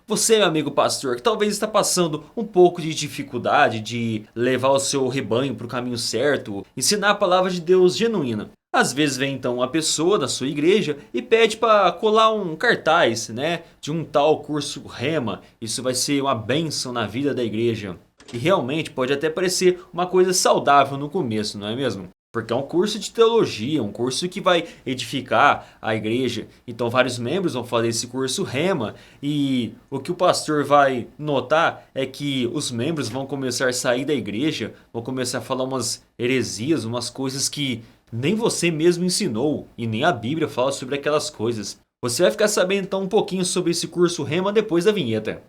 Você, meu amigo pastor, que talvez está passando um pouco de dificuldade de levar o seu rebanho para o caminho certo, ensinar a palavra de Deus genuína. Às vezes vem então uma pessoa da sua igreja e pede para colar um cartaz, né, de um tal curso Rema. Isso vai ser uma bênção na vida da igreja. E realmente pode até parecer uma coisa saudável no começo, não é mesmo? Porque é um curso de teologia, um curso que vai edificar a igreja. Então vários membros vão fazer esse curso Rema. E o que o pastor vai notar é que os membros vão começar a sair da igreja, vão começar a falar umas heresias, umas coisas que nem você mesmo ensinou e nem a Bíblia fala sobre aquelas coisas. Você vai ficar sabendo então um pouquinho sobre esse curso Rema depois da vinheta.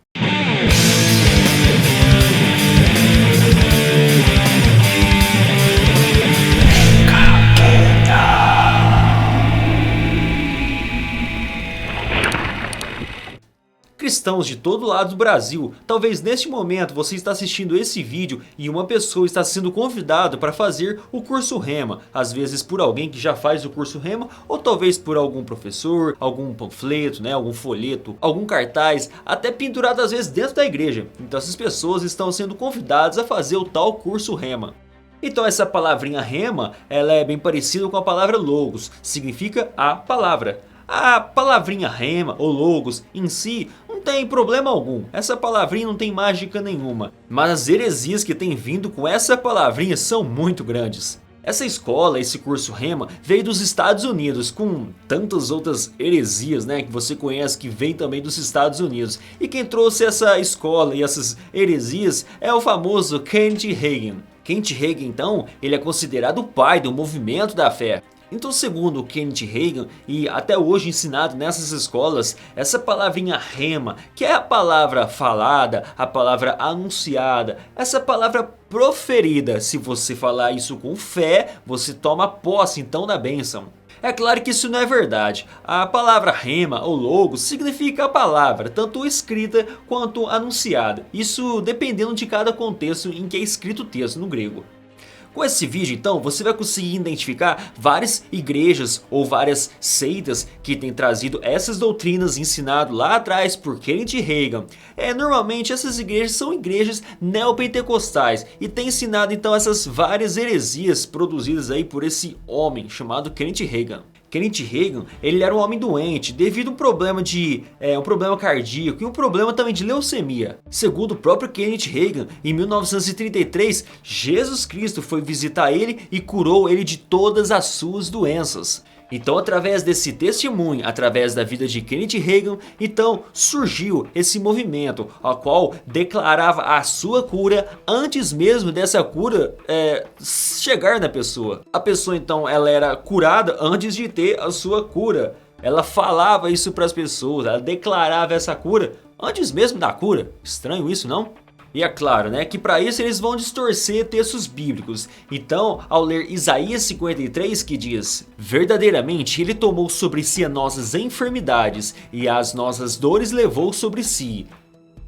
Cristãos de todo lado do Brasil, talvez neste momento você está assistindo esse vídeo e uma pessoa está sendo convidada para fazer o curso Rema, às vezes por alguém que já faz o curso Rema, ou talvez por algum professor, algum panfleto, né, algum folheto, algum cartaz, até pendurado às vezes dentro da igreja. Então essas pessoas estão sendo convidadas a fazer o tal curso Rema. Então essa palavrinha Rema, ela é bem parecida com a palavra Logos, significa a palavra. A palavrinha Rema ou Logos em si não tem problema algum, essa palavrinha não tem mágica nenhuma, mas as heresias que tem vindo com essa palavrinha são muito grandes. Essa escola, esse curso Rema, veio dos Estados Unidos, com tantas outras heresias, né, que você conhece que vem também dos Estados Unidos. E quem trouxe essa escola e essas heresias é o famoso Kenneth Hagin. Kenneth Hagin, então, ele é considerado o pai do movimento da fé. Então, segundo Kenneth Hagin, e até hoje ensinado nessas escolas, essa palavrinha Rema, que é a palavra falada, a palavra anunciada, essa palavra proferida, se você falar isso com fé, você toma posse então da bênção. É claro que isso não é verdade. A palavra Rema ou Logos significa a palavra, tanto escrita quanto anunciada. Isso dependendo de cada contexto em que é escrito o texto no grego. Com esse vídeo então você vai conseguir identificar várias igrejas ou várias seitas que têm trazido essas doutrinas ensinadas lá atrás por Kenneth Hagin. Normalmente essas igrejas são igrejas neopentecostais e têm ensinado então essas várias heresias produzidas aí por esse homem chamado Kenneth Hagin. Kenneth Hagin, ele era um homem doente devido a um problema um problema cardíaco e um problema também de leucemia. Segundo o próprio Kenneth Hagin, em 1933, Jesus Cristo foi visitar ele e curou ele de todas as suas doenças. Então, através desse testemunho, através da vida de Kenneth Hagin, então surgiu esse movimento, a qual declarava a sua cura antes mesmo dessa cura chegar na pessoa. A pessoa então ela era curada antes de ter a sua cura. Ela falava isso para as pessoas, ela declarava essa cura antes mesmo da cura. Estranho isso, não? E é claro, né, que para isso eles vão distorcer textos bíblicos. Então, ao ler Isaías 53 que diz: verdadeiramente ele tomou sobre si as nossas enfermidades e as nossas dores levou sobre si.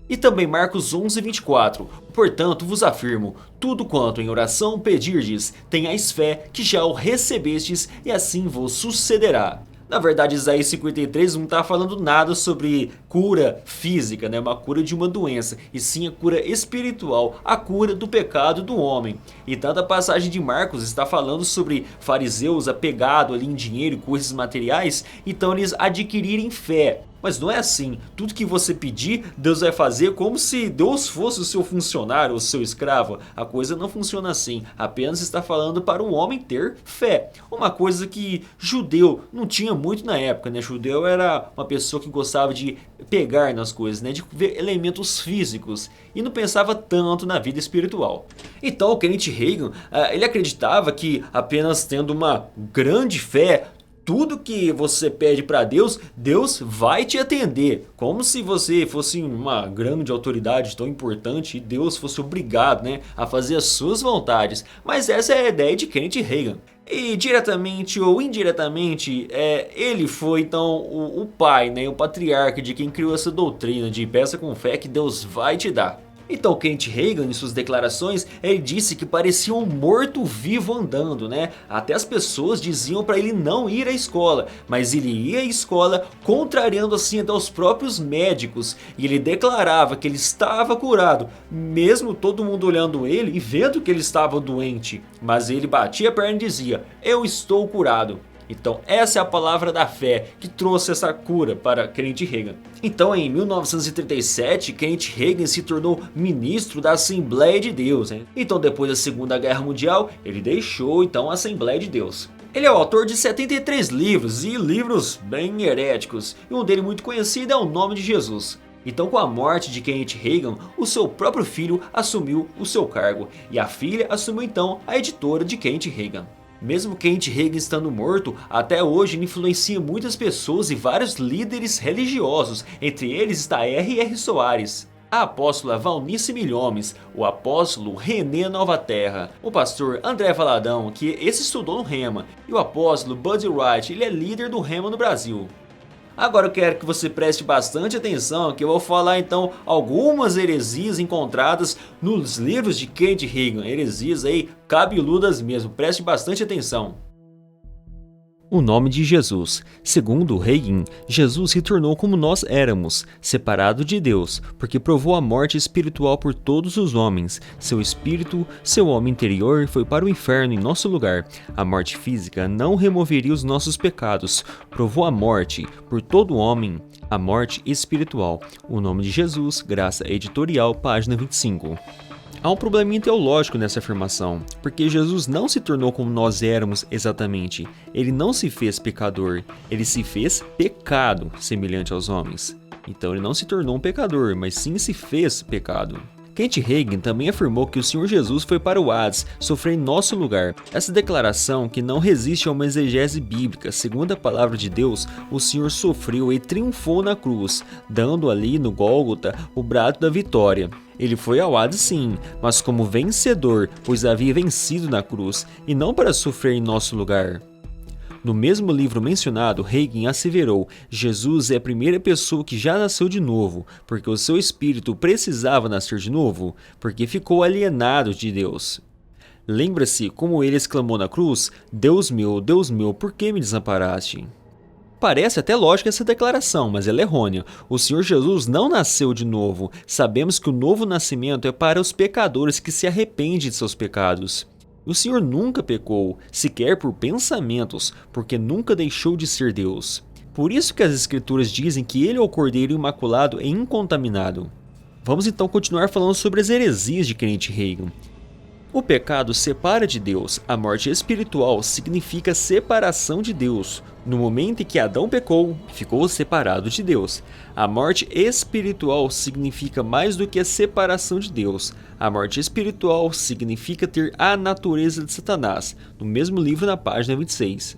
E também Marcos 11:24, portanto vos afirmo, tudo quanto em oração pedirdes, tenhais fé que já o recebestes e assim vos sucederá. Na verdade, Isaías 53 não está falando nada sobre cura física, né? Uma cura de uma doença, e sim a cura espiritual, a cura do pecado do homem. E tanto a passagem de Marcos está falando sobre fariseus apegados ali em dinheiro e coisas materiais, então eles adquirirem fé. Mas não é assim, tudo que você pedir, Deus vai fazer como se Deus fosse o seu funcionário, o seu escravo. A coisa não funciona assim, apenas está falando para um homem ter fé. Uma coisa que judeu não tinha muito na época, né? Judeu era uma pessoa que gostava de pegar nas coisas, né? De ver elementos físicos e não pensava tanto na vida espiritual. Então o Kenneth Hagin, ele acreditava que apenas tendo uma grande fé, tudo que você pede para Deus, Deus vai te atender. Como se você fosse uma grande autoridade tão importante e Deus fosse obrigado, né, a fazer as suas vontades. Mas essa é a ideia de Kenneth Hagin. E diretamente ou indiretamente, ele foi então o pai, né, o patriarca de quem criou essa doutrina de peça com fé que Deus vai te dar. Então Kent Reagan, em suas declarações, ele disse que parecia um morto-vivo andando, né? Até as pessoas diziam para ele não ir à escola, mas ele ia à escola, contrariando assim até os próprios médicos. E ele declarava que ele estava curado, mesmo todo mundo olhando ele e vendo que ele estava doente. Mas ele batia a perna e dizia: eu estou curado. Então essa é a palavra da fé que trouxe essa cura para Kenneth Reagan. Então em 1937, Kenneth Reagan se tornou ministro da Assembleia de Deus. Então depois da Segunda Guerra Mundial, ele deixou então a Assembleia de Deus. Ele é o autor de 73 livros e livros bem heréticos, e um dele muito conhecido é O Nome de Jesus. Então com a morte de Kenneth Reagan, o seu próprio filho assumiu o seu cargo, e a filha assumiu então a editora de Kenneth Reagan. Mesmo Kenneth Reagan estando morto, até hoje ele influencia muitas pessoas e vários líderes religiosos, entre eles está R.R. Soares, a apóstola Valnice Milhomes, o apóstolo René Novaterra, o pastor André Valadão, que esse estudou no Rema, e o apóstolo Buddy Wright, ele é líder do Rema no Brasil. Agora eu quero que você preste bastante atenção, que eu vou falar então algumas heresias encontradas nos livros de Kenneth Reagan, heresias aí cabeludas mesmo, preste bastante atenção. O nome de Jesus. Segundo Reagan, Jesus se tornou como nós éramos, separado de Deus, porque provou a morte espiritual por todos os homens. Seu espírito, seu homem interior, foi para o inferno em nosso lugar. A morte física não removeria os nossos pecados. Provou a morte por todo homem, a morte espiritual. O nome de Jesus, Graça Editorial, página 25. Há um probleminha teológico nessa afirmação, porque Jesus não se tornou como nós éramos exatamente. Ele não se fez pecador, ele se fez pecado, semelhante aos homens. Então ele não se tornou um pecador, mas sim se fez pecado. Kenneth Reagan também afirmou que o Senhor Jesus foi para o Hades, sofrer em nosso lugar. Essa declaração, que não resiste a uma exegese bíblica, segundo a palavra de Deus, o Senhor sofreu e triunfou na cruz, dando ali no Gólgota o brado da vitória. Ele foi ao Hades sim, mas como vencedor, pois havia vencido na cruz, e não para sofrer em nosso lugar. No mesmo livro mencionado, Reagan asseverou: Jesus é a primeira pessoa que já nasceu de novo, porque o seu espírito precisava nascer de novo, porque ficou alienado de Deus. Lembra-se como ele exclamou na cruz: Deus meu, por que me desamparaste? Parece até lógica essa declaração, mas ela é errônea. O Senhor Jesus não nasceu de novo. Sabemos que o novo nascimento é para os pecadores que se arrependem de seus pecados. O Senhor nunca pecou, sequer por pensamentos, porque nunca deixou de ser Deus. Por isso que as Escrituras dizem que Ele é o Cordeiro Imaculado e incontaminado. Vamos então continuar falando sobre as heresias de Kenneth Reagan. O pecado separa de Deus. A morte espiritual significa separação de Deus. No momento em que Adão pecou, ficou separado de Deus. A morte espiritual significa mais do que a separação de Deus. A morte espiritual significa ter a natureza de Satanás, no mesmo livro na página 26.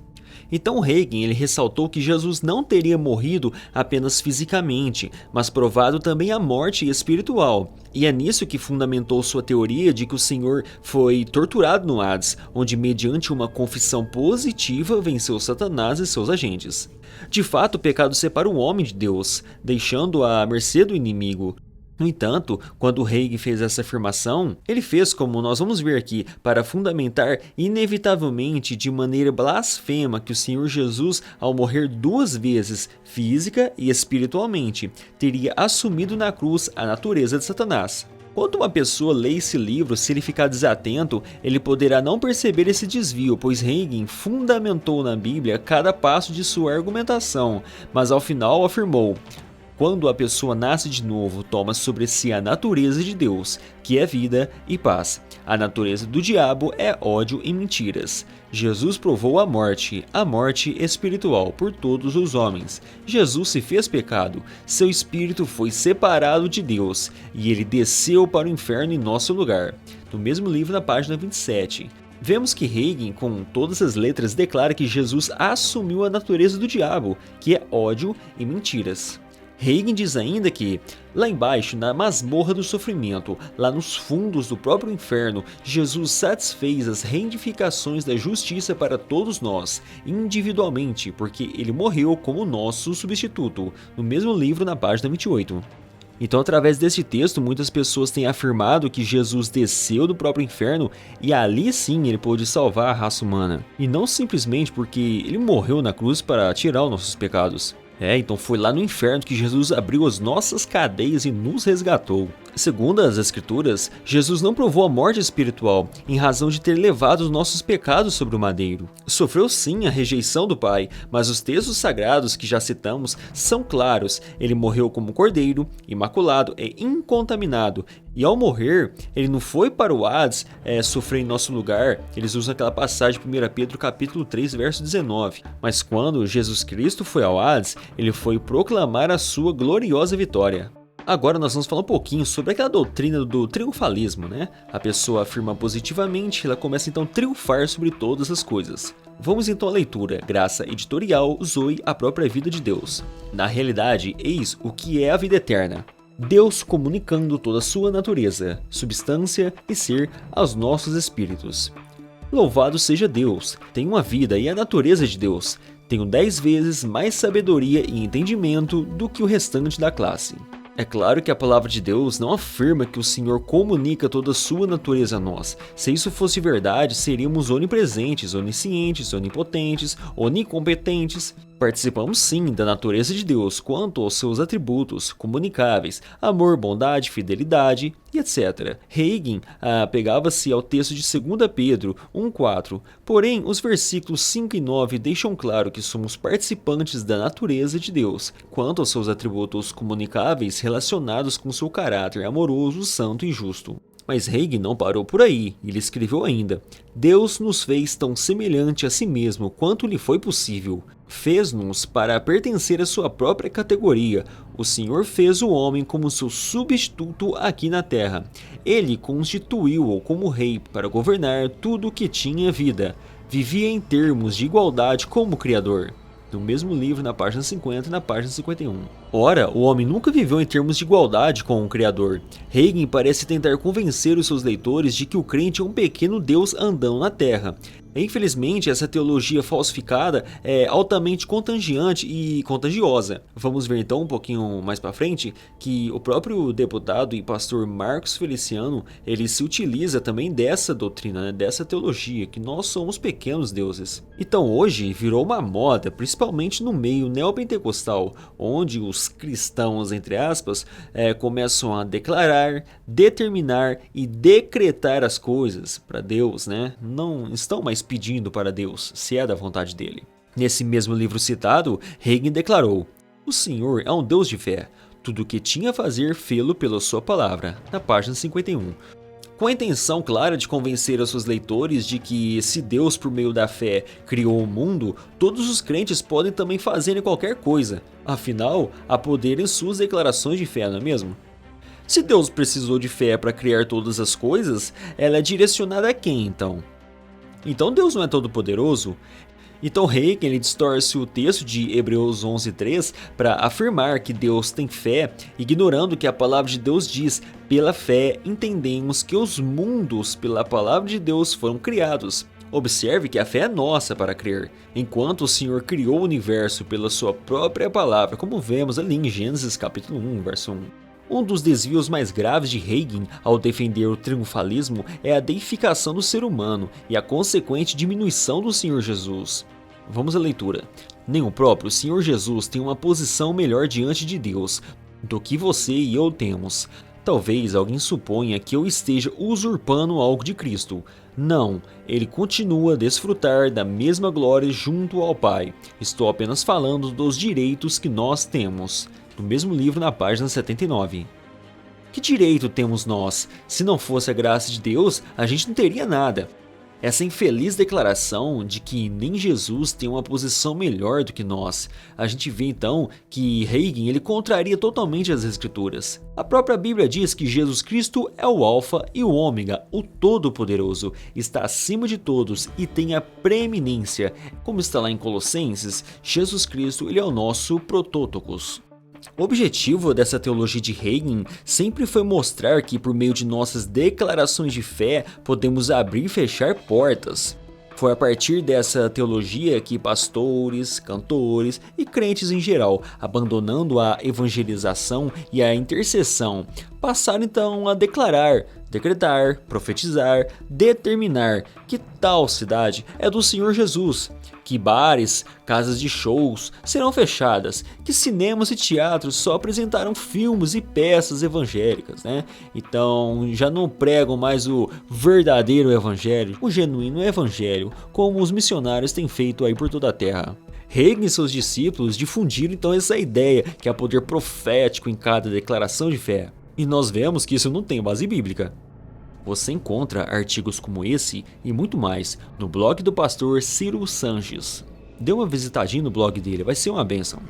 Então Reagan ele ressaltou que Jesus não teria morrido apenas fisicamente, mas provado também a morte espiritual. E é nisso que fundamentou sua teoria de que o Senhor foi torturado no Hades, onde mediante uma confissão positiva venceu Satanás e seus agentes. De fato, o pecado separa o homem de Deus, deixando-o à mercê do inimigo. No entanto, quando Reagan fez essa afirmação, ele fez, como nós vamos ver aqui, para fundamentar inevitavelmente de maneira blasfema que o Senhor Jesus, ao morrer 2 vezes, física e espiritualmente, teria assumido na cruz a natureza de Satanás. Quando uma pessoa lê esse livro, se ele ficar desatento, ele poderá não perceber esse desvio, pois Reagan fundamentou na Bíblia cada passo de sua argumentação, mas ao final afirmou: quando a pessoa nasce de novo, toma sobre si a natureza de Deus, que é vida e paz. A natureza do diabo é ódio e mentiras. Jesus provou a morte espiritual por todos os homens. Jesus se fez pecado, seu espírito foi separado de Deus, e ele desceu para o inferno em nosso lugar. No mesmo livro, na página 27. Vemos que Reagan, com todas as letras, declara que Jesus assumiu a natureza do diabo, que é ódio e mentiras. Reagan diz ainda que, lá embaixo, na masmorra do sofrimento, lá nos fundos do próprio inferno, Jesus satisfez as reivindicações da justiça para todos nós, individualmente, porque ele morreu como nosso substituto, no mesmo livro na página 28. Então, através desse texto, muitas pessoas têm afirmado que Jesus desceu do próprio inferno e ali sim ele pôde salvar a raça humana. E não simplesmente porque ele morreu na cruz para tirar os nossos pecados. Então foi lá no inferno que Jesus abriu as nossas cadeias e nos resgatou. Segundo as Escrituras, Jesus não provou a morte espiritual em razão de ter levado os nossos pecados sobre o madeiro. Sofreu sim a rejeição do Pai, mas os textos sagrados que já citamos são claros. Ele morreu como cordeiro, imaculado e incontaminado. E ao morrer, ele não foi para o Hades sofrer em nosso lugar. Eles usam aquela passagem de 1 Pedro capítulo 3, verso 19. Mas quando Jesus Cristo foi ao Hades, ele foi proclamar a sua gloriosa vitória. Agora nós vamos falar um pouquinho sobre aquela doutrina do triunfalismo, né? A pessoa afirma positivamente, ela começa então a triunfar sobre todas as coisas. Vamos então à leitura. Graça editorial, Zoe, a própria vida de Deus. Na realidade, eis o que é a vida eterna. Deus comunicando toda a sua natureza, substância e ser aos nossos espíritos. Louvado seja Deus, tenho a vida e a natureza de Deus. Tenho 10 vezes mais sabedoria e entendimento do que o restante da classe. É claro que a palavra de Deus não afirma que o Senhor comunica toda a sua natureza a nós. Se isso fosse verdade, seríamos onipresentes, oniscientes, onipotentes, onicompetentes. Participamos sim da natureza de Deus quanto aos seus atributos comunicáveis, amor, bondade, fidelidade e etc. Hegel apegava-se ao texto de 2 Pedro 1,4, porém os versículos 5 e 9 deixam claro que somos participantes da natureza de Deus, quanto aos seus atributos comunicáveis relacionados com seu caráter amoroso, santo e justo. Mas Hegel não parou por aí, ele escreveu ainda: Deus nos fez tão semelhante a si mesmo quanto lhe foi possível. Fez-nos para pertencer à sua própria categoria. O Senhor fez o homem como seu substituto aqui na terra. Ele constituiu-o como rei para governar tudo o que tinha vida. Vivia em termos de igualdade como Criador. No mesmo livro, na página 50 e na página 51. Ora, o homem nunca viveu em termos de igualdade com o Criador. Hegel parece tentar convencer os seus leitores de que o crente é um pequeno Deus andando na Terra. Infelizmente, essa teologia falsificada é altamente contagiante e contagiosa. Vamos ver então um pouquinho mais para frente que o próprio deputado e pastor Marcos Feliciano, ele se utiliza também dessa doutrina, dessa teologia, que nós somos pequenos deuses. Então hoje virou uma moda, principalmente no meio neopentecostal, onde os cristãos, entre aspas, começam a declarar, determinar e decretar as coisas para Deus, né? Não estão mais pedindo para Deus, se é da vontade dele. Nesse mesmo livro citado, Hegel declarou: o Senhor é um Deus de fé. Tudo o que tinha a fazer, fê-lo pela sua palavra, na página 51. Com a intenção clara de convencer os seus leitores de que, se Deus, por meio da fé, criou o mundo, todos os crentes podem também fazer qualquer coisa. Afinal, há poder em suas declarações de fé, não é mesmo? Se Deus precisou de fé para criar todas as coisas, ela é direcionada a quem então? Então Deus não é todo poderoso? Então Hegel ele distorce o texto de Hebreus 11:3 para afirmar que Deus tem fé, ignorando que a palavra de Deus diz: pela fé entendemos que os mundos pela palavra de Deus foram criados. Observe que a fé é nossa para crer, enquanto o Senhor criou o universo pela sua própria palavra, como vemos ali em Gênesis capítulo 1, verso 1. Um dos desvios mais graves de Hegel ao defender o triunfalismo é a deificação do ser humano e a consequente diminuição do Senhor Jesus. Vamos à leitura. Nem o próprio Senhor Jesus tem uma posição melhor diante de Deus do que você e eu temos. Talvez alguém suponha que eu esteja usurpando algo de Cristo. Não, ele continua a desfrutar da mesma glória junto ao Pai. Estou apenas falando dos direitos que nós temos. No mesmo livro, na página 79. Que direito temos nós? Se não fosse a graça de Deus, a gente não teria nada. Essa infeliz declaração de que nem Jesus tem uma posição melhor do que nós. A gente vê então que Hegel ele contraria totalmente as Escrituras. A própria Bíblia diz que Jesus Cristo é o Alfa e o Ômega, o Todo-Poderoso, está acima de todos e tem a preeminência. Como está lá em Colossenses, Jesus Cristo ele é o nosso protótocos. O objetivo dessa teologia de Hegel sempre foi mostrar que por meio de nossas declarações de fé podemos abrir e fechar portas. Foi a partir dessa teologia que pastores, cantores e crentes em geral, abandonando a evangelização e a intercessão, passaram então a declarar, decretar, profetizar, determinar que tal cidade é do Senhor Jesus, que bares, casas de shows serão fechadas, que cinemas e teatros só apresentaram filmes e peças evangélicas, né? Então já não pregam mais o verdadeiro evangelho, o genuíno evangelho, como os missionários têm feito aí por toda a terra. Reagan e seus discípulos difundiram então essa ideia que há poder profético em cada declaração de fé. E nós vemos que isso não tem base bíblica. Você encontra artigos como esse e muito mais no blog do pastor Ciro Sanches. Dê uma visitadinha no blog dele, vai ser uma bênção.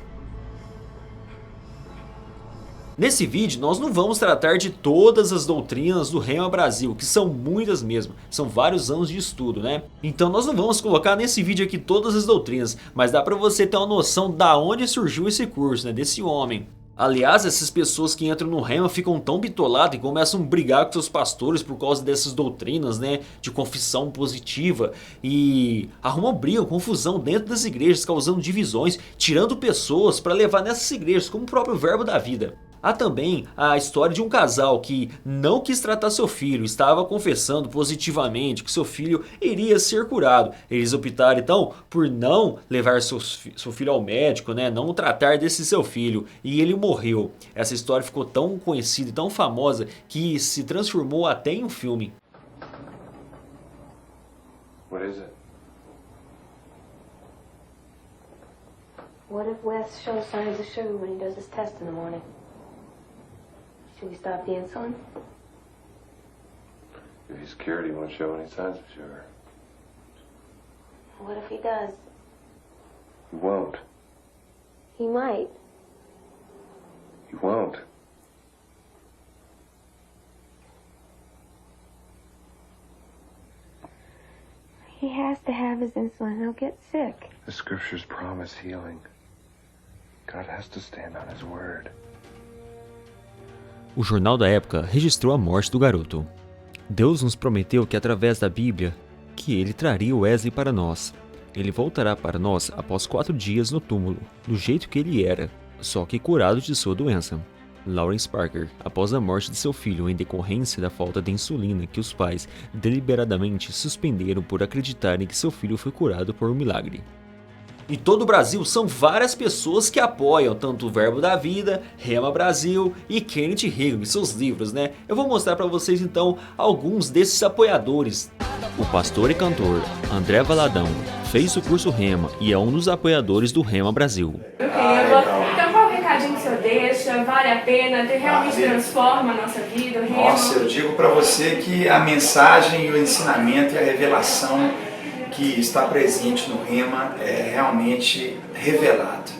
Nesse vídeo nós não vamos tratar de todas as doutrinas do Rema Brasil, que são muitas mesmo, são vários anos de estudo, né? Então nós não vamos colocar nesse vídeo aqui todas as doutrinas, mas dá pra você ter uma noção da onde surgiu esse curso, né? Desse homem. Aliás, essas pessoas que entram no Rema ficam tão bitoladas e começam a brigar com seus pastores por causa dessas doutrinas, né, de confissão positiva, e arrumam briga, confusão dentro das igrejas, causando divisões, tirando pessoas para levar nessas igrejas, como o próprio Verbo da Vida. Há também a história de um casal que não quis tratar seu filho, estava confessando positivamente que seu filho iria ser curado. Eles optaram então por não levar seu filho ao médico, né? Não tratar desse seu filho, e ele morreu. Essa história ficou tão conhecida e tão famosa que se transformou até em um filme. What is it? What if Wes shows signs of sugar when he does his test in the morning? Should we stop the insulin? If he's cured, he won't show any signs of sugar. What if he does? He won't. He might. He won't. He has to have his insulin. He'll get sick. The scriptures promise healing. God has to stand on his word. O jornal da época registrou a morte do garoto. Deus nos prometeu que através da Bíblia, que ele traria Wesley para nós. Ele voltará para nós após 4 dias no túmulo, do jeito que ele era, só que curado de sua doença. Lawrence Parker, após a morte de seu filho em decorrência da falta de insulina que os pais deliberadamente suspenderam por acreditarem que seu filho foi curado por um milagre. Em todo o Brasil são várias pessoas que apoiam tanto o Verbo da Vida, Rema Brasil e Kenneth Hagin em seus livros, né? Eu vou mostrar para vocês então alguns desses apoiadores. O pastor e cantor André Valadão fez o curso Rema e é um dos apoiadores do Rema Brasil. Então qual o recadinho que o senhor deixa? Vale a pena? Realmente transforma a nossa vida? O Rema? Nossa, eu digo para você que a mensagem, o ensinamento e a revelação que está presente no Rema é realmente revelado.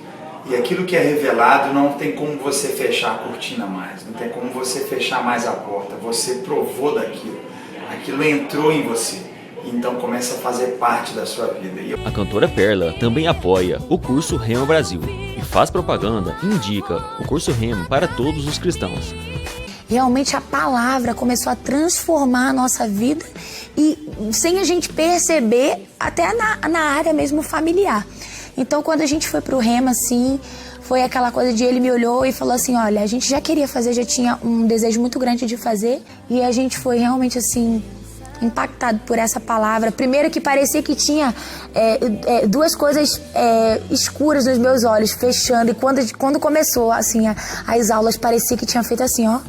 E aquilo que é revelado não tem como você fechar a cortina mais, não tem como você fechar mais a porta. Você provou daquilo, aquilo entrou em você, então começa a fazer parte da sua vida. A cantora Perla também apoia o curso Rema Brasil e faz propaganda e indica o curso Rema para todos os cristãos. Realmente a palavra começou a transformar a nossa vida e sem a gente perceber, até na área mesmo familiar. Então quando a gente foi pro Rema, assim, foi aquela coisa de ele me olhou e falou assim, olha, a gente já queria fazer, já tinha um desejo muito grande de fazer, e a gente foi realmente assim impactado por essa palavra. Primeiro que parecia que tinha duas coisas escuras nos meus olhos, fechando, e quando começou assim as aulas, parecia que tinha feito assim, ó,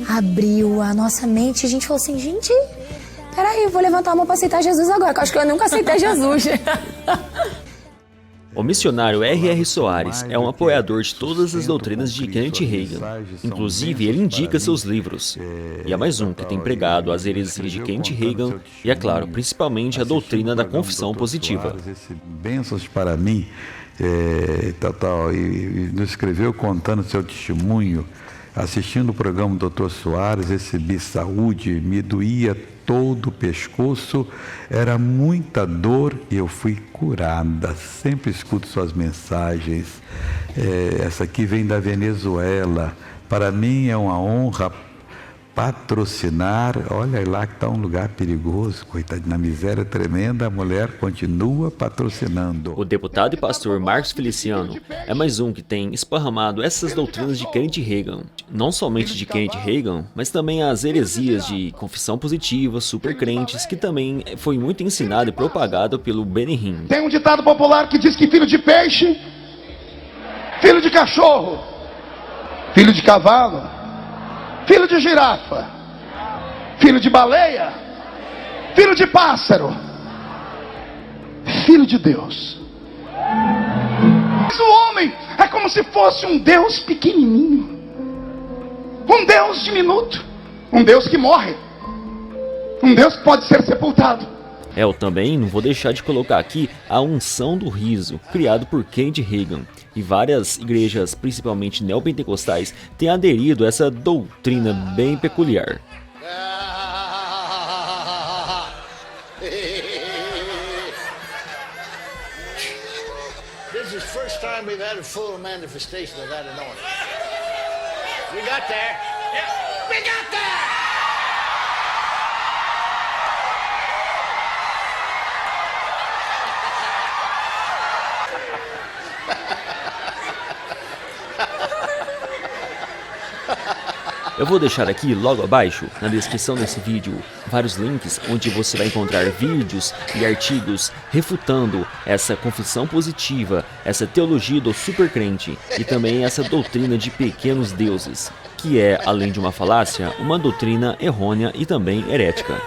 abriu a nossa mente, e a gente falou assim, gente, peraí, eu vou levantar a mão para aceitar Jesus agora, que eu acho que eu nunca aceitei Jesus. O missionário R.R. Soares é um apoiador de todas as doutrinas de Kenneth Hagin. Inclusive, ele indica seus livros. E é mais um que tem pregado as heresias de Kenneth Hagin e, é claro, principalmente a doutrina da confissão positiva. Bênçãos para mim, e nos escreveu contando seu testemunho. Assistindo o programa do Dr. Soares, recebi saúde, me doía todo o pescoço, era muita dor e eu fui curada. Sempre escuto suas mensagens. Essa aqui vem da Venezuela. Para mim é uma honra patrocinar. Olha lá que está um lugar perigoso, coitado, na miséria tremenda, a mulher continua patrocinando. O deputado e pastor Marcos Feliciano é mais um que tem esparramado essas doutrinas de Kenneth Reagan. Não somente de Kenneth Reagan, mas também as heresias de confissão positiva, supercrentes, que também foi muito ensinado e propagado pelo Benny Hinn. Tem um ditado popular que diz que filho de peixe, filho de cachorro, filho de cavalo, filho de girafa, filho de baleia, filho de pássaro, filho de Deus. Mas o homem é como se fosse um Deus pequenininho, um Deus diminuto, um Deus que morre, um Deus que pode ser sepultado. Eu também não vou deixar de colocar aqui a unção do riso, criado por Kenneth Reagan. E várias igrejas, principalmente neopentecostais, têm aderido a essa doutrina bem peculiar. This is the first time we've had a full manifestation of that anointing. We got there. Yeah. We got there! Eu vou deixar aqui logo abaixo, na descrição desse vídeo, vários links onde você vai encontrar vídeos e artigos refutando essa confissão positiva, essa teologia do supercrente e também essa doutrina de pequenos deuses, que é, além de uma falácia, uma doutrina errônea e também herética.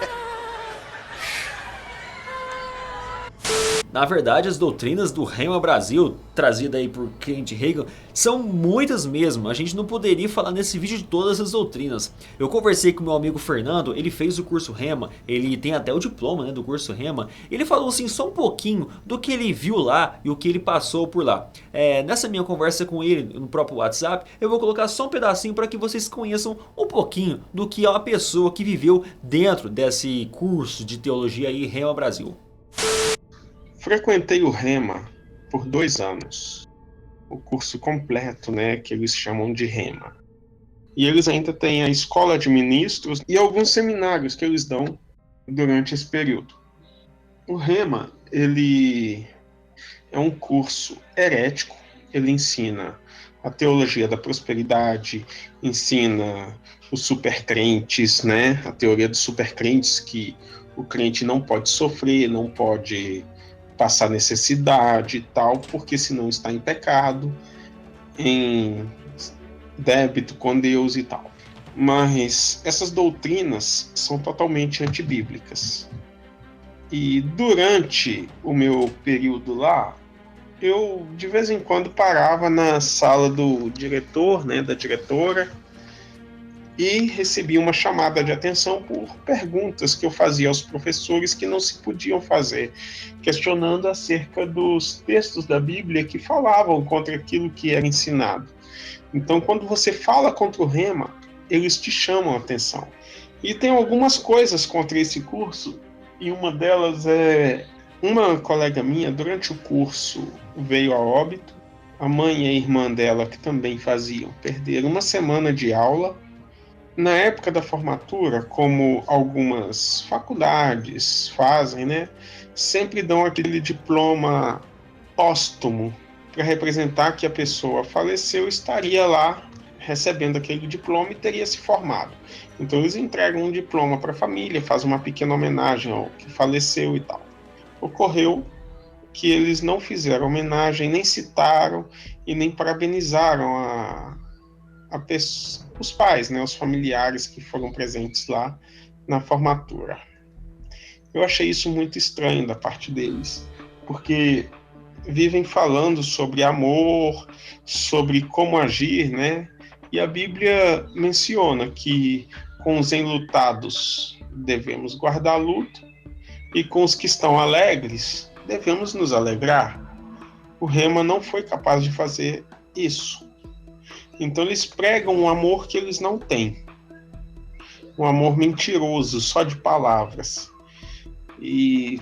Na verdade, as doutrinas do Rhema Brasil, trazida aí por Kenneth Reagan, são muitas mesmo. A gente não poderia falar nesse vídeo de todas as doutrinas. Eu conversei com meu amigo Fernando, ele fez o curso Rhema, ele tem até o diploma, né, do curso Rhema. Ele falou assim só um pouquinho do que ele viu lá e o que ele passou por lá. Nessa minha conversa com ele no próprio WhatsApp, eu vou colocar só um pedacinho para que vocês conheçam um pouquinho do que é uma pessoa que viveu dentro desse curso de teologia aí Rhema Brasil. Frequentei o Rhema por 2 anos, o curso completo, né, que eles chamam de Rhema. E eles ainda têm a escola de ministros e alguns seminários que eles dão durante esse período. O Rhema, ele é um curso herético, ele ensina a teologia da prosperidade, ensina os supercrentes, né, a teoria dos supercrentes, que o crente não pode sofrer, não pode passar necessidade e tal, porque senão está em pecado, em débito com Deus e tal. Mas essas doutrinas são totalmente antibíblicas. E durante o meu período lá, eu de vez em quando parava na sala do diretor, né, da diretora, e recebia uma chamada de atenção por perguntas que eu fazia aos professores que não se podiam fazer, questionando acerca dos textos da Bíblia que falavam contra aquilo que era ensinado. Então, quando você fala contra o Rhema, eles te chamam a atenção. E tem algumas coisas contra esse curso, e uma delas é uma colega minha, durante o curso, veio a óbito. A mãe e a irmã dela, que também faziam, perderam uma semana de aula. Na época da formatura, como algumas faculdades fazem, né, sempre dão aquele diploma póstumo para representar que a pessoa faleceu, estaria lá recebendo aquele diploma e teria se formado. Então eles entregam um diploma para a família, fazem uma pequena homenagem ao que faleceu e tal. Ocorreu que eles não fizeram homenagem, nem citaram e nem parabenizaram os pais, né, os familiares que foram presentes lá na formatura. Eu achei isso muito estranho da parte deles, porque vivem falando sobre amor, sobre como agir, né? E a Bíblia menciona que com os enlutados devemos guardar luto e com os que estão alegres devemos nos alegrar. O Rhema não foi capaz de fazer isso. Então eles pregam um amor que eles não têm. Um amor mentiroso, só de palavras. E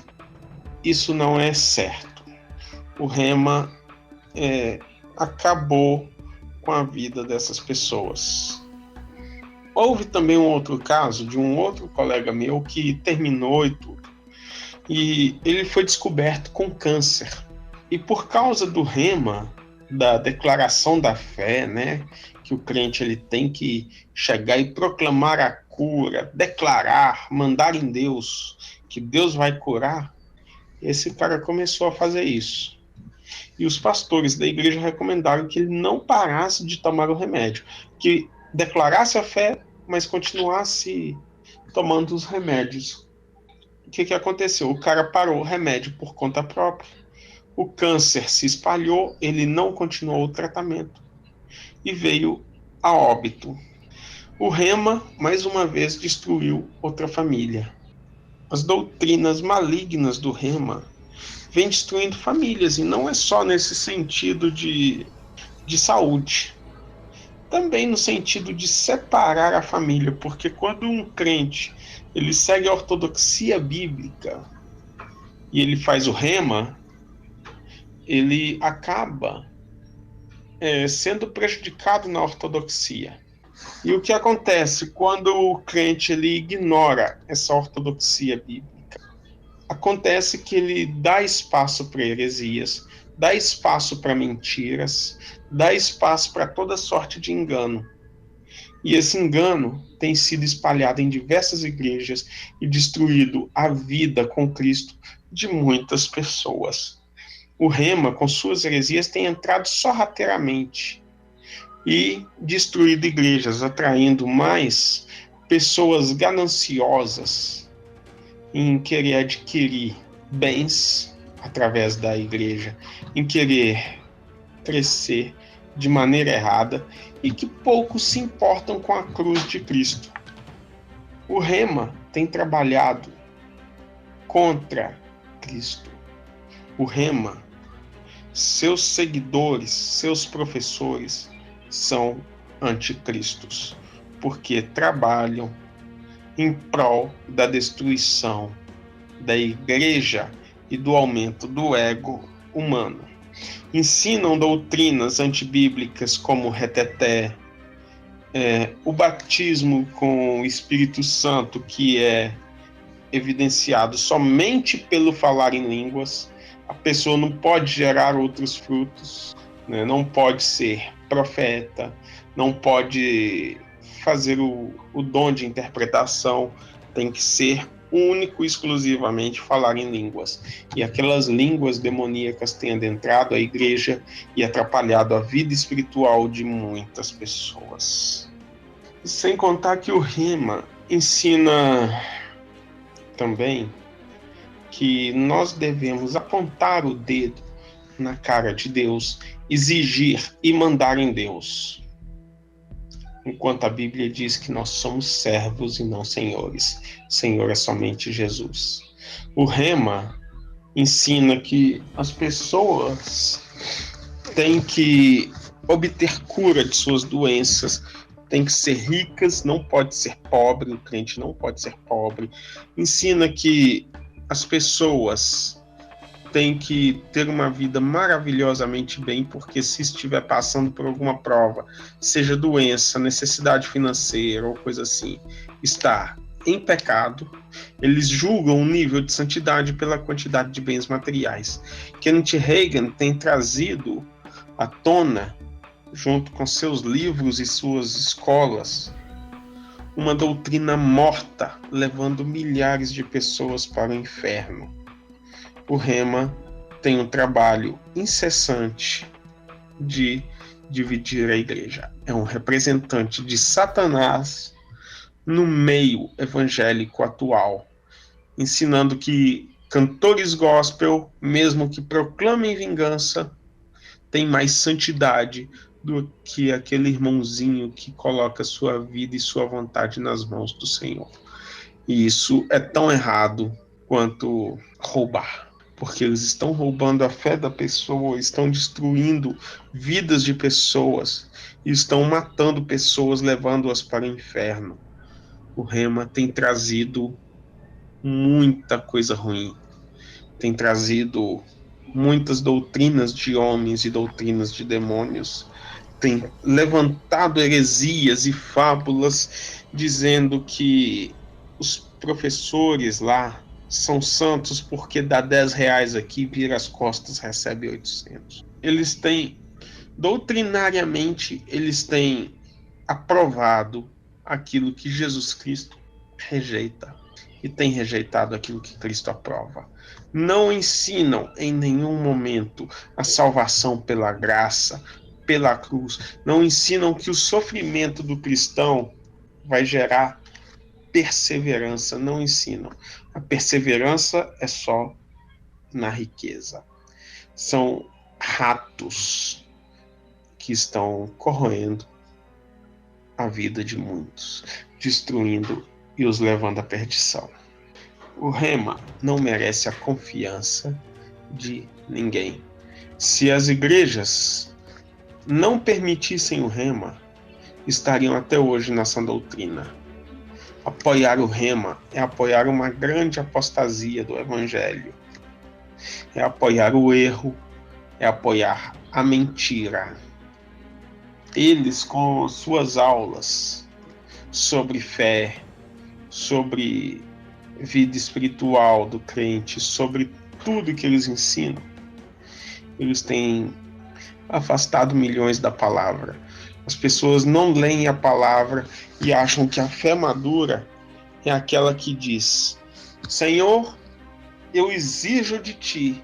isso não é certo. O Rhema acabou com a vida dessas pessoas. Houve também um outro caso de um outro colega meu que terminou e tudo. E ele foi descoberto com câncer. E por causa do rema, da declaração da fé, né, que o crente ele tem que chegar e proclamar a cura, declarar, mandar em Deus, que Deus vai curar, esse cara começou a fazer isso. E os pastores da igreja recomendaram que ele não parasse de tomar o remédio, que declarasse a fé, mas continuasse tomando os remédios. O que aconteceu? O cara parou o remédio por conta própria. O câncer se espalhou, ele não continuou o tratamento e veio a óbito. O rema, mais uma vez, destruiu outra família. As doutrinas malignas do rema vêm destruindo famílias, e não é só nesse sentido de saúde. Também no sentido de separar a família, porque quando um crente ele segue a ortodoxia bíblica e ele faz o rema, ele acaba sendo prejudicado na ortodoxia. E o que acontece quando o crente ele ignora essa ortodoxia bíblica? Acontece que ele dá espaço para heresias, dá espaço para mentiras, dá espaço para toda sorte de engano. E esse engano tem sido espalhado em diversas igrejas e destruído a vida com Cristo de muitas pessoas. O rema, com suas heresias, tem entrado sorrateiramente e destruído igrejas, atraindo mais pessoas gananciosas em querer adquirir bens através da igreja, em querer crescer de maneira errada e que poucos se importam com a cruz de Cristo. O rema tem trabalhado contra Cristo. O rema, seus seguidores, seus professores são anticristos, porque trabalham em prol da destruição da igreja e do aumento do ego humano. Ensinam doutrinas antibíblicas como reteté, o batismo com o Espírito Santo, que é evidenciado somente pelo falar em línguas. A pessoa não pode gerar outros frutos, né? Não pode ser profeta, não pode fazer o dom de interpretação, tem que ser único e exclusivamente falar em línguas. E aquelas línguas demoníacas têm adentrado a igreja e atrapalhado a vida espiritual de muitas pessoas. Sem contar que o rema ensina também que nós devemos apontar o dedo na cara de Deus, exigir e mandar em Deus. Enquanto a Bíblia diz que nós somos servos e não senhores. Senhor é somente Jesus. O rema ensina que as pessoas têm que obter cura de suas doenças, têm que ser ricas, não pode ser pobre, o crente não pode ser pobre. Ensina que as pessoas têm que ter uma vida maravilhosamente bem, porque se estiver passando por alguma prova, seja doença, necessidade financeira ou coisa assim, está em pecado, eles julgam o nível de santidade pela quantidade de bens materiais. Kenneth Hagin tem trazido à tona, junto com seus livros e suas escolas, uma doutrina morta, levando milhares de pessoas para o inferno. O rema tem um trabalho incessante de dividir a igreja. É um representante de Satanás no meio evangélico atual, ensinando que cantores gospel, mesmo que proclamem vingança, têm mais santidade do que aquele irmãozinho que coloca sua vida e sua vontade nas mãos do Senhor. E isso é tão errado quanto roubar, porque eles estão roubando a fé da pessoa, estão destruindo vidas de pessoas, e estão matando pessoas, levando-as para o inferno. O rema tem trazido muita coisa ruim, tem trazido muitas doutrinas de homens e doutrinas de demônios, tem levantado heresias e fábulas dizendo que os professores lá são santos porque dá R$10 aqui, vira as costas, recebe 800. Eles têm, doutrinariamente, eles têm aprovado aquilo que Jesus Cristo rejeita e tem rejeitado aquilo que Cristo aprova. Não ensinam em nenhum momento a salvação pela graça, pela cruz. Não ensinam que o sofrimento do cristão vai gerar perseverança. Não ensinam. A perseverança é só na riqueza. São ratos que estão corroendo a vida de muitos, destruindo e os levando à perdição. O Rema não merece a confiança de ninguém. Se as igrejas não permitissem o Rema, estariam até hoje nessa doutrina. Apoiar o Rema é apoiar uma grande apostasia do Evangelho. É apoiar o erro, é apoiar a mentira. Eles, com suas aulas sobre fé, sobre vida espiritual do crente, sobre tudo que eles ensinam, eles têm afastado milhões da palavra. As pessoas não leem a palavra e acham que a fé madura é aquela que diz: Senhor, eu exijo de ti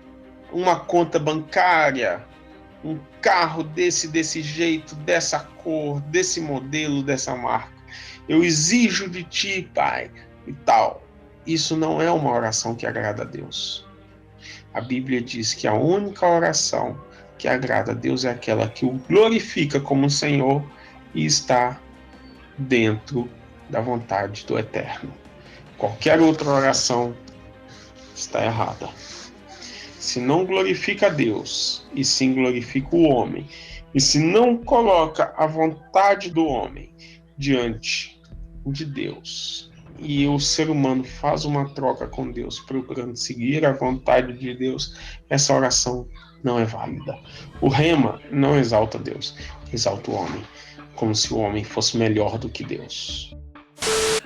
uma conta bancária, um carro desse jeito, dessa cor, desse modelo, dessa marca. Eu exijo de ti, Pai, e tal. Isso não é uma oração que agrada a Deus. A Bíblia diz que a única oração que agrada a Deus é aquela que o glorifica como Senhor e está dentro da vontade do Eterno. Qualquer outra oração está errada. Se não glorifica a Deus, e sim glorifica o homem, e se não coloca a vontade do homem diante de Deus, e o ser humano faz uma troca com Deus, procurando seguir a vontade de Deus, essa oração não é válida. O Rema não exalta Deus, exalta o homem, como se o homem fosse melhor do que Deus.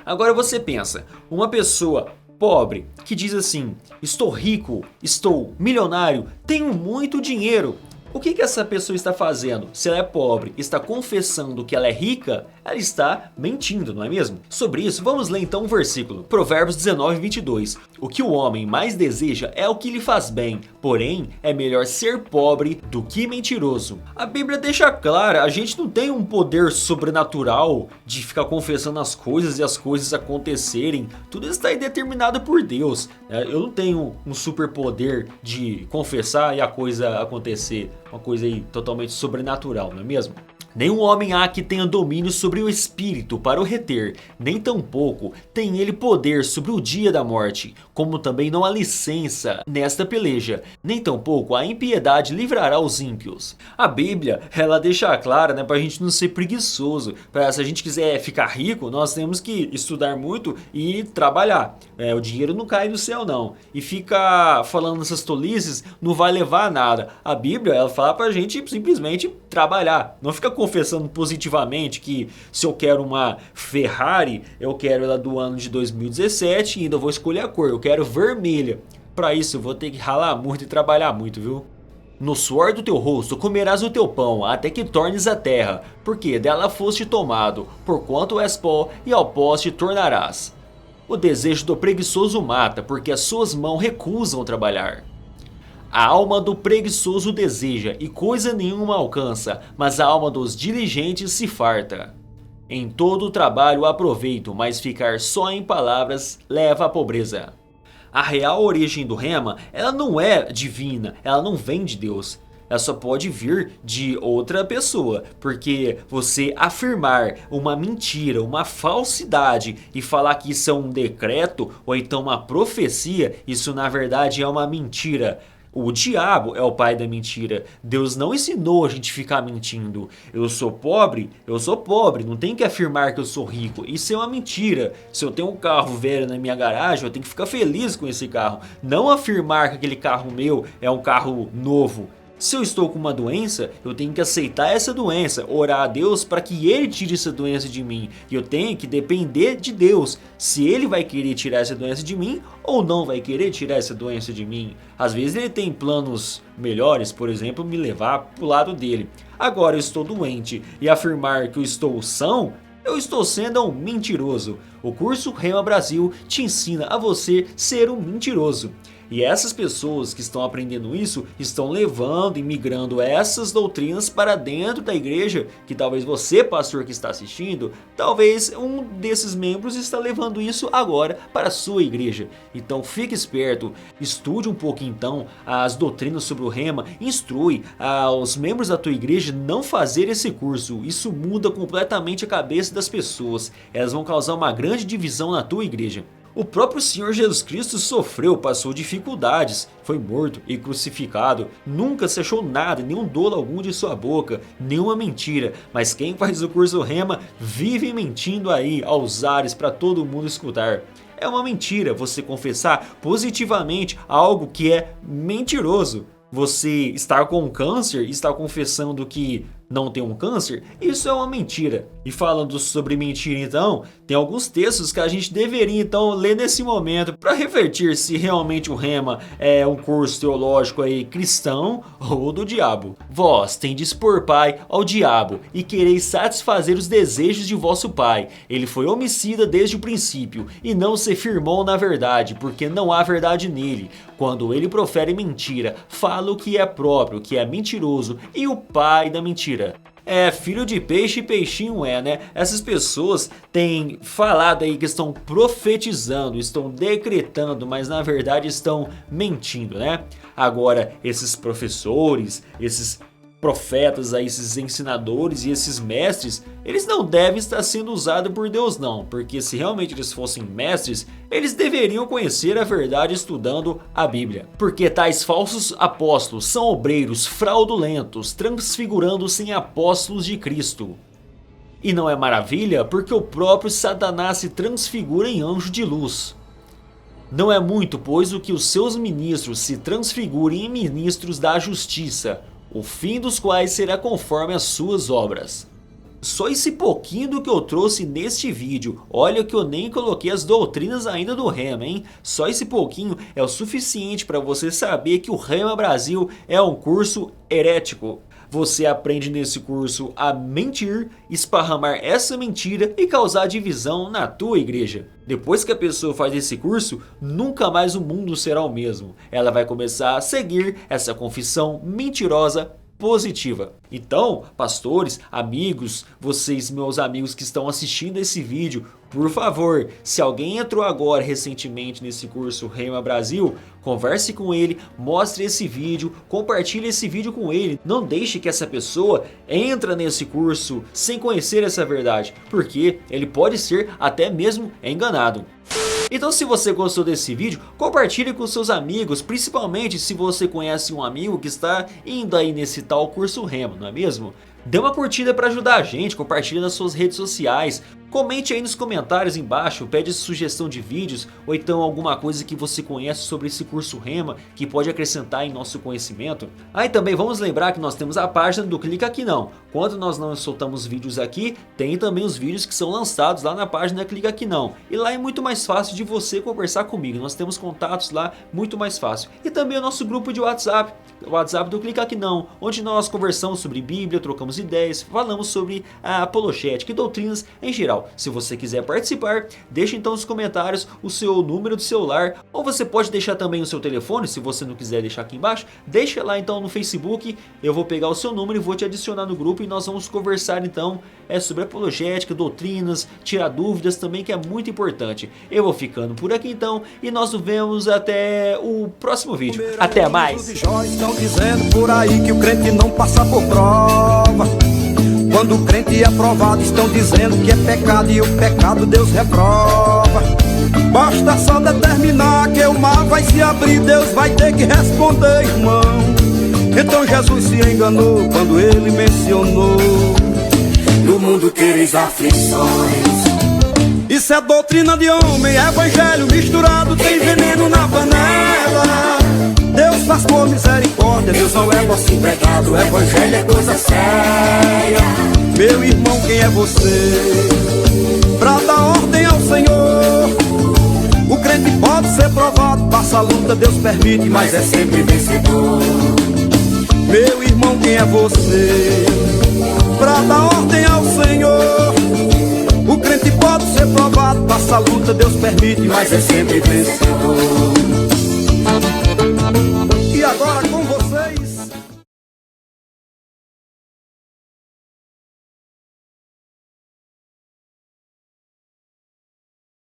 Agora você pensa, uma pessoa pobre que diz assim: estou rico, estou milionário, tenho muito dinheiro. O que essa pessoa está fazendo? Se ela é pobre, está confessando que ela é rica, ela está mentindo, não é mesmo? Sobre isso, vamos ler então um versículo. Provérbios 19:22. O que o homem mais deseja é o que lhe faz bem, porém é melhor ser pobre do que mentiroso. A Bíblia deixa clara, a gente não tem um poder sobrenatural de ficar confessando as coisas e as coisas acontecerem. Tudo está aí determinado por Deus. Eu não tenho um superpoder de confessar e a coisa acontecer. Uma coisa aí totalmente sobrenatural, não é mesmo? Nenhum homem há que tenha domínio sobre o espírito para o reter, nem tampouco tem ele poder sobre o dia da morte, como também não há licença nesta peleja, nem tampouco a impiedade livrará os ímpios. A Bíblia, ela deixa clara, né, pra gente não ser preguiçoso. Se a gente quiser ficar rico, nós temos que estudar muito e trabalhar. O dinheiro não cai do céu não. E ficar falando essas tolices não vai levar a nada. A Bíblia, ela fala pra gente simplesmente trabalhar, não fica confessando positivamente que se eu quero uma Ferrari, eu quero ela do ano de 2017 e ainda vou escolher a cor, eu quero vermelha. Para isso eu vou ter que ralar muito e trabalhar muito, viu? No suor do teu rosto comerás o teu pão, até que tornes a terra, porque dela foste tomado, porquanto és pó, e ao pó te tornarás. O desejo do preguiçoso mata, porque as suas mãos recusam trabalhar. A alma do preguiçoso deseja e coisa nenhuma alcança, mas a alma dos diligentes se farta. Em todo o trabalho há proveito, mas ficar só em palavras leva à pobreza. A real origem do Rema, ela não é divina, ela não vem de Deus. Ela só pode vir de outra pessoa, porque você afirmar uma mentira, uma falsidade e falar que isso é um decreto ou então uma profecia, isso na verdade é uma mentira. O diabo é o pai da mentira. Deus não ensinou a gente ficar mentindo. Eu sou pobre, não tem que afirmar que eu sou rico. Isso é uma mentira. Se eu tenho um carro velho na minha garagem, eu tenho que ficar feliz com esse carro. Não afirmar que aquele carro meu é um carro novo. Se eu estou com uma doença, eu tenho que aceitar essa doença, orar a Deus para que Ele tire essa doença de mim. E eu tenho que depender de Deus, se Ele vai querer tirar essa doença de mim ou não vai querer tirar essa doença de mim. Às vezes Ele tem planos melhores, por exemplo, me levar para o lado dele. Agora eu estou doente e afirmar que eu estou são, eu estou sendo um mentiroso. O curso Rema Brasil te ensina a você ser um mentiroso. E essas pessoas que estão aprendendo isso estão levando e migrando essas doutrinas para dentro da igreja, que talvez você, pastor que está assistindo, talvez um desses membros está levando isso agora para a sua igreja. Então fique esperto, estude um pouco então as doutrinas sobre o Rema, instrui aos membros da tua igreja não fazer esse curso. Isso muda completamente a cabeça das pessoas, elas vão causar uma grande divisão na tua igreja. O próprio Senhor Jesus Cristo sofreu, passou dificuldades, foi morto e crucificado, nunca se achou nada, nenhum dolo algum de sua boca, nenhuma mentira, mas quem faz o curso Rema vive mentindo aí aos ares para todo mundo escutar. É uma mentira você confessar positivamente algo que é mentiroso. Você estar com câncer e estar confessando que não tem um câncer, isso é uma mentira. E falando sobre mentira então, tem alguns textos que a gente deveria então ler nesse momento para refletir se realmente o Rema é um curso teológico aí cristão ou do diabo. Vós tendes por pai ao diabo e quereis satisfazer os desejos de vosso pai. Ele foi homicida desde o princípio e não se firmou na verdade, porque não há verdade nele. Quando ele profere mentira, fala o que é próprio, que é mentiroso, e o pai da mentira é filho de peixe e peixinho é, né? Essas pessoas têm falado aí que estão profetizando, estão decretando, mas na verdade estão mentindo, né? Agora, esses professores, esses profetas aí, esses ensinadores e esses mestres, eles não devem estar sendo usados por Deus não, porque se realmente eles fossem mestres, eles deveriam conhecer a verdade estudando a Bíblia. Porque tais falsos apóstolos são obreiros fraudulentos, transfigurando-se em apóstolos de Cristo. E não é maravilha, porque o próprio Satanás se transfigura em anjo de luz. Não é muito, pois, o que os seus ministros se transfigurem em ministros da justiça, o fim dos quais será conforme as suas obras. Só esse pouquinho do que eu trouxe neste vídeo, olha que eu nem coloquei as doutrinas ainda do Rema, hein? Só esse pouquinho é o suficiente para você saber que o Rema Brasil é um curso herético. Você aprende nesse curso a mentir, esparramar essa mentira e causar divisão na tua igreja. Depois que a pessoa faz esse curso, nunca mais o mundo será o mesmo. Ela vai começar a seguir essa confissão mentirosa positiva. Então, pastores, amigos, vocês meus amigos que estão assistindo esse vídeo, por favor, se alguém entrou agora recentemente nesse curso Rema Brasil, converse com ele, mostre esse vídeo, compartilhe esse vídeo com ele. Não deixe que essa pessoa entre nesse curso sem conhecer essa verdade, porque ele pode ser até mesmo enganado. Então se você gostou desse vídeo, compartilhe com seus amigos, principalmente se você conhece um amigo que está indo aí nesse tal curso Rema, não é mesmo? Dê uma curtida para ajudar a gente, compartilhe nas suas redes sociais, comente aí nos comentários embaixo, pede sugestão de vídeos ou então alguma coisa que você conhece sobre esse curso Rema que pode acrescentar em nosso conhecimento. E também vamos lembrar que nós temos a página do Clica Aqui Não. Quando nós não soltamos vídeos aqui, tem também os vídeos que são lançados lá na página Clica Aqui Não. E lá é muito mais fácil de você conversar comigo, nós temos contatos lá muito mais fácil. E também o nosso grupo de WhatsApp, o WhatsApp do Clica Aqui Não, onde nós conversamos sobre Bíblia, trocamos ideias, falamos sobre a apologética e doutrinas em geral. Se você quiser participar, deixe então nos comentários o seu número de celular, ou você pode deixar também o seu telefone, se você não quiser deixar aqui embaixo, deixa lá então no Facebook, eu vou pegar o seu número e vou te adicionar no grupo e nós vamos conversar então sobre apologética, doutrinas, tirar dúvidas também, que é muito importante. Eu vou ficando por aqui então e nós nos vemos até o próximo vídeo. Até mais! Estão dizendo por aí que o crente não passa por prova. Quando o crente é aprovado, estão dizendo que é pecado e o pecado Deus reprova. Basta só determinar que o mar vai se abrir, Deus vai ter que responder, irmão. Então Jesus se enganou quando ele mencionou: no mundo tereis aflições. Isso é doutrina de homem, evangelho misturado, tem veneno na panela. Deus faz por misericórdia. Deus não é vosso empregado, o evangelho é coisa séria. Meu irmão, quem é você pra dar ordem ao Senhor? O crente pode ser provado, passa a luta, Deus permite, mas é sempre vencedor. Meu irmão, quem é você pra dar ordem ao Senhor? O crente pode ser provado, passa a luta, Deus permite, mas é sempre vencedor.